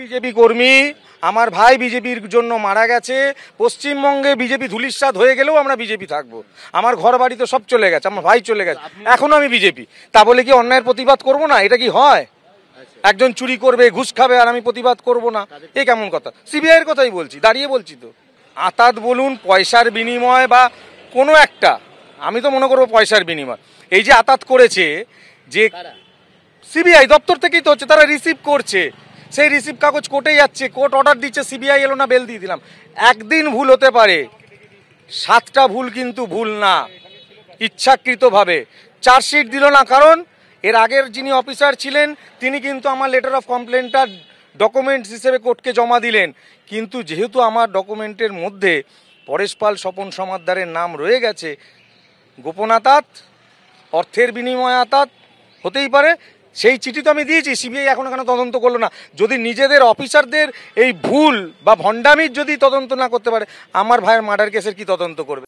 BJP কর্মী, আমার ভাই বিজেপির জন্য মারা গেছে। পশ্চিমবঙ্গে বিজেপি ধূলিসাৎ হয়ে গেলেও আমরা বিজেপি থাকবো। আমার ঘর বাড়ি তো সব চলে গেছে, আমার ভাই চলে গেছে, এখনো আমি বিজেপি। তা বলে কি অন্যায়ের প্রতিবাদ করব না? এটা কি হয়? একজন চুরি করবে, ঘুষ খাবে, আর আমি প্রতিবাদ করব না? এ কেমন কথা? সিবিআই এর কথাই বলছি, দাঁড়িয়ে বলছি তো। আতাত বলুন, পয়সার বিনিময় বা কোনো একটা, আমি তো মনে করবো পয়সার বিনিময়। এই যে আতাত করেছে, যে সিবিআই দপ্তর থেকেই তো হচ্ছে, তারা রিসিভ করছে, সেই রিসিভ কাগজ কোর্টে যাচ্ছে, কোর্ট অর্ডার দিচ্ছে, সিবিআই এলো না, বেল দিয়ে দিলাম। একদিন ভুল হতে পারে, 7টা ভুল কিন্তু ভুল না। ইচ্ছাকৃতভাবে চার্জশিট দিল না, কারণ এর আগের যিনি অফিসার ছিলেন তিনি কিন্তু আমার লেটার অফ কমপ্লেনটা ডকুমেন্টস হিসেবে কোর্টকে জমা দিলেন। কিন্তু যেহেতু আমার ডকুমেন্টের মধ্যে পরেশ পাল, স্বপন সমাদ্দারের নাম রয়ে গেছে, গোপন আতাত, অর্থের বিনিময় আতাত হতেই পারে। সেই চিঠি তো আমি দিয়েছি, সিবিআই এখনো কেন তদন্ত করলো না? যদি নিজেদের অফিসারদের এই ভুল বা ভণ্ডামির যদি তদন্ত না করতে পারে, আমার ভাইয়ের মার্ডার কেসের কি তদন্ত করবে?